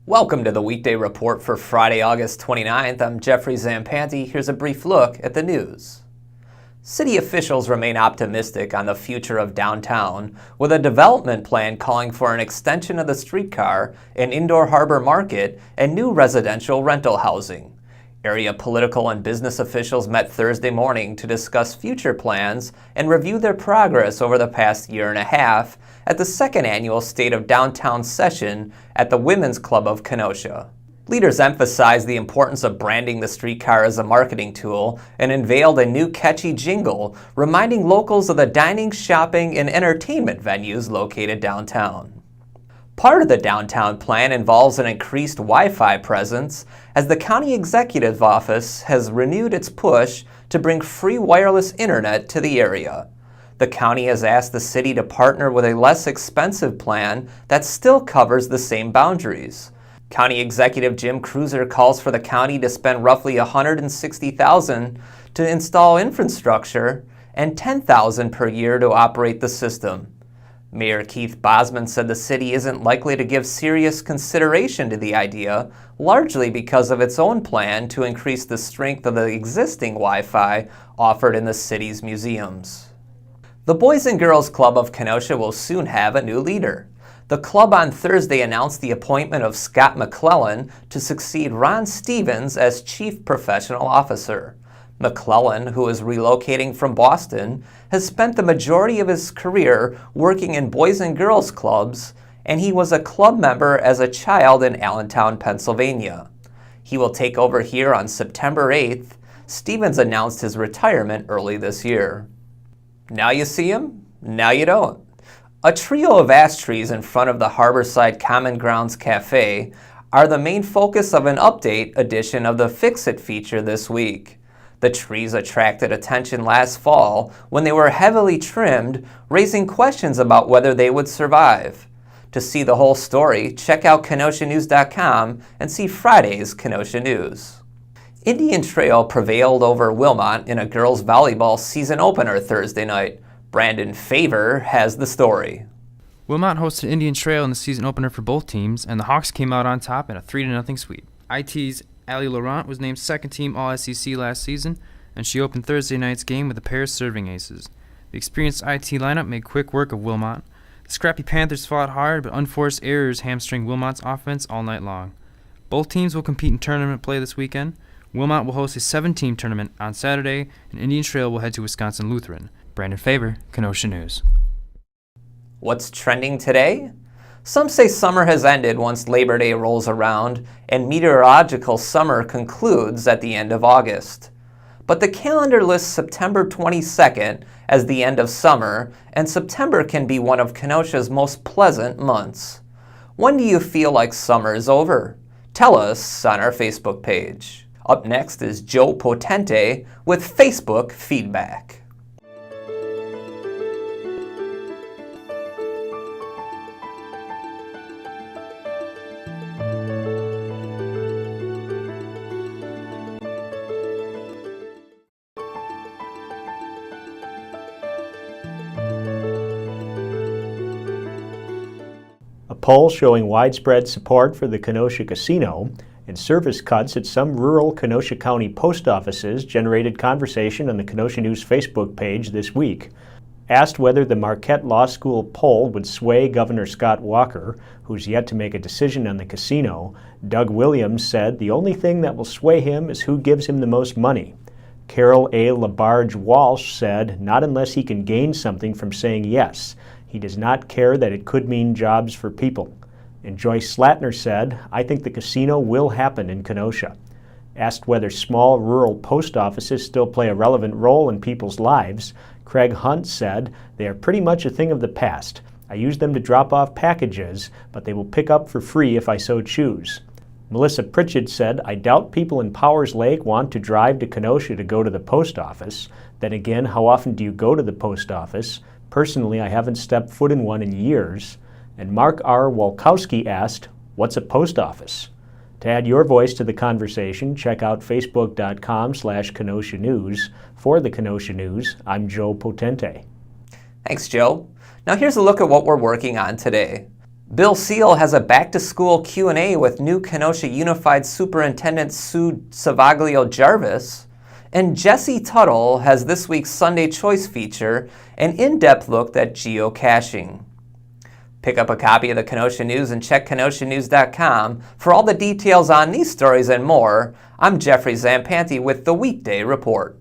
Welcome to the Weekday Report for Friday, August 29th. I'm Jeffrey Zampanti. Here's a brief look at the news. City officials remain optimistic on the future of downtown, with a development plan calling for an extension of the streetcar, an indoor harbor market, and new residential rental housing. Area political and business officials met Thursday morning to discuss future plans and review their progress over the past year and a half at the second annual State of Downtown session at the Women's Club of Kenosha. Leaders emphasized the importance of branding the streetcar as a marketing tool and unveiled a new catchy jingle reminding locals of the dining, shopping, and entertainment venues located downtown. Part of the downtown plan involves an increased Wi-Fi presence, as the County Executive Office has renewed its push to bring free wireless internet to the area. The county has asked the city to partner with a less expensive plan that still covers the same boundaries. County Executive Jim Cruiser calls for the county to spend roughly $160,000 to install infrastructure and $10,000 per year to operate the system. Mayor Keith Bosman said the city isn't likely to give serious consideration to the idea, largely because of its own plan to increase the strength of the existing Wi-Fi offered in the city's museums. The Boys and Girls Club of Kenosha will soon have a new leader. The club on Thursday announced the appointment of Scott McClellan to succeed Ron Stevens as Chief Professional Officer. McClellan, who is relocating from Boston, has spent the majority of his career working in Boys and Girls Clubs, and he was a club member as a child in Allentown, Pennsylvania. He will take over here on September 8th. Stevens announced his retirement early this year. Now you see him, now you don't. A trio of ash trees in front of the Harborside Common Grounds Cafe are the main focus of an update edition of the Fix-It feature this week. The trees attracted attention last fall when they were heavily trimmed, raising questions about whether they would survive. To see the whole story, check out KenoshaNews.com and see Friday's Kenosha News. Indian Trail prevailed over Wilmot in a girls' volleyball season opener Thursday night. Brandon Favor has the story. Wilmot hosted Indian Trail in the season opener for both teams, and the Hawks came out on top in a 3-0 sweep. IT's Allie Laurent was named second-team All-SEC last season, and she opened Thursday night's game with a pair of serving aces. The experienced IT lineup made quick work of Wilmot. The scrappy Panthers fought hard, but unforced errors hamstringed Wilmot's offense all night long. Both teams will compete in tournament play this weekend. Wilmot will host a 7-team tournament on Saturday, and Indian Trail will head to Wisconsin Lutheran. Brandon Faber, Kenosha News. What's trending today? Some say summer has ended once Labor Day rolls around and meteorological summer concludes at the end of August. But the calendar lists September 22nd as the end of summer, and September can be one of Kenosha's most pleasant months. When do you feel like summer is over? Tell us on our Facebook page. Up next is Joe Potente with Facebook feedback. A poll showing widespread support for the Kenosha Casino and service cuts at some rural Kenosha County post offices generated conversation on the Kenosha News Facebook page this week. Asked whether the Marquette Law School poll would sway Governor Scott Walker, who's yet to make a decision on the casino, Doug Williams said the only thing that will sway him is who gives him the most money. Carol A. LaBarge Walsh said not unless he can gain something from saying yes. He does not care that it could mean jobs for people. And Joyce Slatner said, I think the casino will happen in Kenosha. Asked whether small rural post offices still play a relevant role in people's lives, Craig Hunt said, they are pretty much a thing of the past. I use them to drop off packages, but they will pick up for free if I so choose. Melissa Pritchett said, I doubt people in Powers Lake want to drive to Kenosha to go to the post office. Then again, how often do you go to the post office? Personally, I haven't stepped foot in one in years. And Mark R. Walkowski asked, what's a post office? To add your voice to the conversation, check out facebook.com/Kenosha News. For the Kenosha News, I'm Joe Potente. Thanks, Joe. Now here's a look at what we're working on today. Bill Seal has a back-to-school Q&A with new Kenosha Unified Superintendent Sue Savaglio-Jarvis. And Jesse Tuttle has this week's Sunday Choice feature, an in-depth look at geocaching. Pick up a copy of the Kenosha News and check kenoshanews.com for all the details on these stories and more. I'm Jeffrey Zampanti with the Weekday Report.